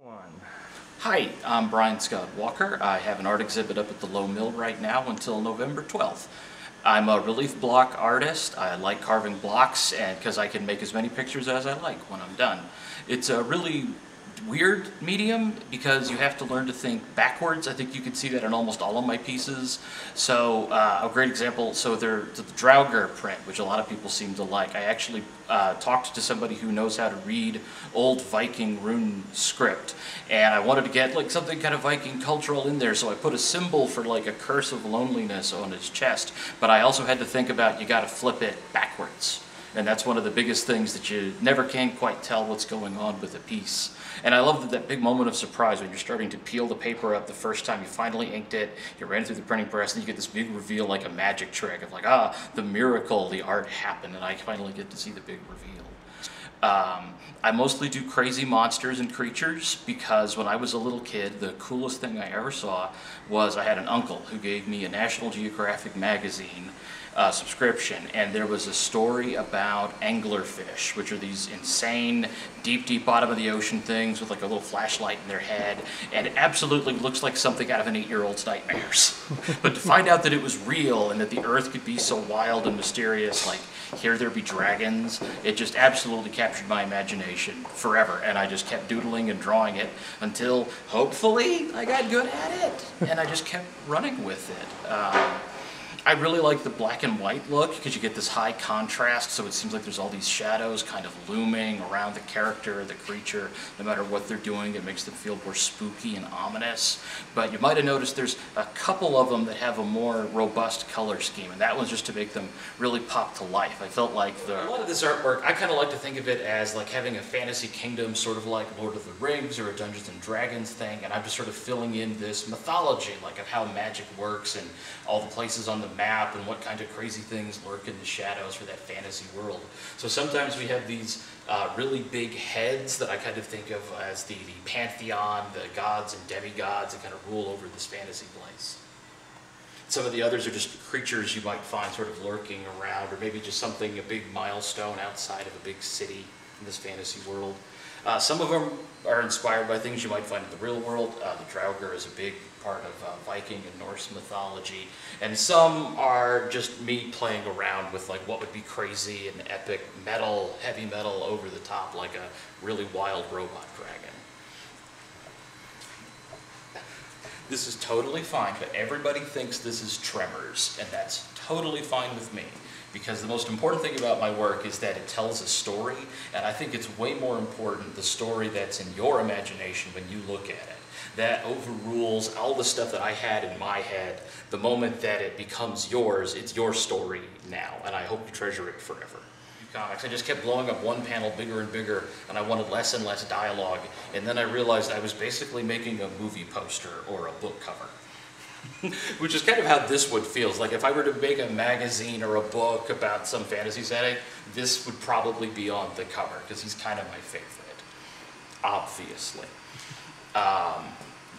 One. Hi, I'm Brian Scott Walker. I have an art exhibit up at the Low Mill right now until November 12th. I'm a relief block artist. I like carving blocks and because I can make as many pictures as I like when I'm done. It's a really weird medium because you have to learn to think backwards. I think you can see that in almost all of my pieces. So a great example, so the Draugr print, which a lot of people seem to like. I actually talked to somebody who knows how to read old Viking rune script, and I wanted to get like something kind of Viking cultural in there, so I put a symbol for like a curse of loneliness on his chest, but I also had to think about you got to flip it backwards. And that's one of the biggest things that you never can quite tell what's going on with a piece. And I love that big moment of surprise when you're starting to peel the paper up the first time you finally inked it, you ran it through the printing press, and you get this big reveal like a magic trick of like, the miracle, the art happened, and I finally get to see the big reveal. I mostly do crazy monsters and creatures because when I was a little kid, the coolest thing I ever saw was I had an uncle who gave me a National Geographic magazine subscription, and there was a story about anglerfish, which are these insane, deep bottom of the ocean things with like a little flashlight in their head, and it absolutely looks like something out of an 8-year-old's nightmares. But to find out that it was real and that the earth could be so wild and mysterious, like here there be dragons, it just absolutely captured my imagination forever, and I just kept doodling and drawing it until hopefully I got good at it, and I just kept running with it. I really like the black and white look because you get this high contrast, so it seems like there's all these shadows kind of looming around the character, the creature. No matter what they're doing, it makes them feel more spooky and ominous. But you might have noticed there's a couple of them that have a more robust color scheme, and that one's just to make them really pop to life. I felt like a lot of this artwork, I kind of like to think of it as like having a fantasy kingdom, sort of like Lord of the Rings or a Dungeons and Dragons thing, and I'm just sort of filling in this mythology, like of how magic works and all the places on the map and what kind of crazy things lurk in the shadows for that fantasy world. So sometimes we have these really big heads that I kind of think of as the pantheon, the gods and demigods that kind of rule over this fantasy place. Some of the others are just creatures you might find sort of lurking around, or maybe just something, a big milestone outside of a big city in this fantasy world. Some of them are inspired by things you might find in the real world. The Draugr is a big part of Viking and Norse mythology, and some are just me playing around with like what would be crazy and epic metal, heavy metal over the top, like a really wild robot dragon. This is totally fine, but everybody thinks this is Tremors, and that's totally fine with me. Because the most important thing about my work is that it tells a story, and I think it's way more important the story that's in your imagination when you look at it. That overrules all the stuff that I had in my head. The moment that it becomes yours, it's your story now, and I hope you treasure it forever. Comics, I just kept blowing up one panel bigger and bigger, and I wanted less and less dialogue, and then I realized I was basically making a movie poster or a book cover. Which is kind of how this one feels. Like if I were to make a magazine or a book about some fantasy setting, this would probably be on the cover, because he's kind of my favorite, obviously.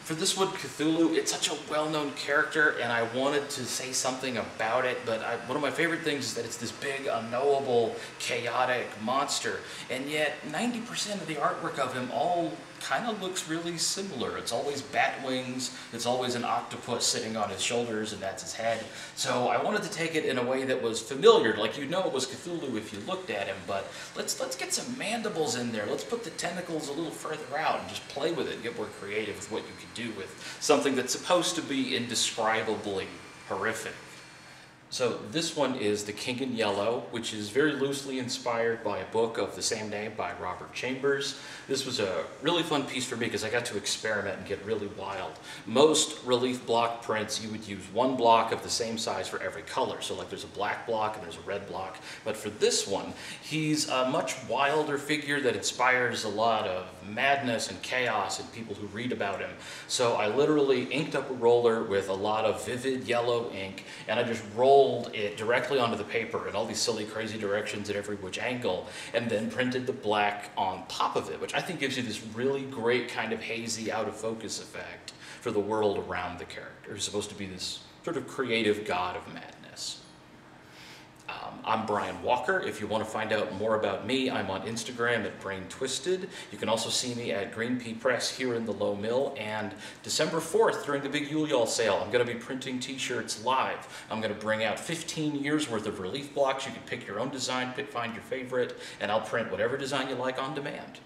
For this one, Cthulhu, it's such a well-known character, and I wanted to say something about it, but one of my favorite things is that it's this big, unknowable, chaotic monster, and yet 90% of the artwork of him all kind of looks really similar. It's always bat wings, it's always an octopus sitting on his shoulders, and that's his head. So I wanted to take it in a way that was familiar, like you'd know it was Cthulhu if you looked at him, but let's get some mandibles in there. Let's put the tentacles a little further out and just play with it and get more creative with what you can do with something that's supposed to be indescribably horrific. So this one is The King in Yellow, which is very loosely inspired by a book of the same name by Robert Chambers. This was a really fun piece for me because I got to experiment and get really wild. Most relief block prints, you would use one block of the same size for every color. So like there's a black block and there's a red block. But for this one, he's a much wilder figure that inspires a lot of madness and chaos in people who read about him. So I literally inked up a roller with a lot of vivid yellow ink, and I just rolled it directly onto the paper in all these silly, crazy directions at every which angle, and then printed the black on top of it, which I think gives you this really great kind of hazy, out of focus effect for the world around the character, who's supposed to be this sort of creative god of madness. I'm Brian Walker. If you want to find out more about me, I'm on Instagram at Brain Twisted. You can also see me at Green Pea Press here in the Low Mill. And December 4th, during the big YULE sale, I'm going to be printing t-shirts live. I'm going to bring out 15 years worth of relief blocks. You can pick your own design, find your favorite, and I'll print whatever design you like on demand.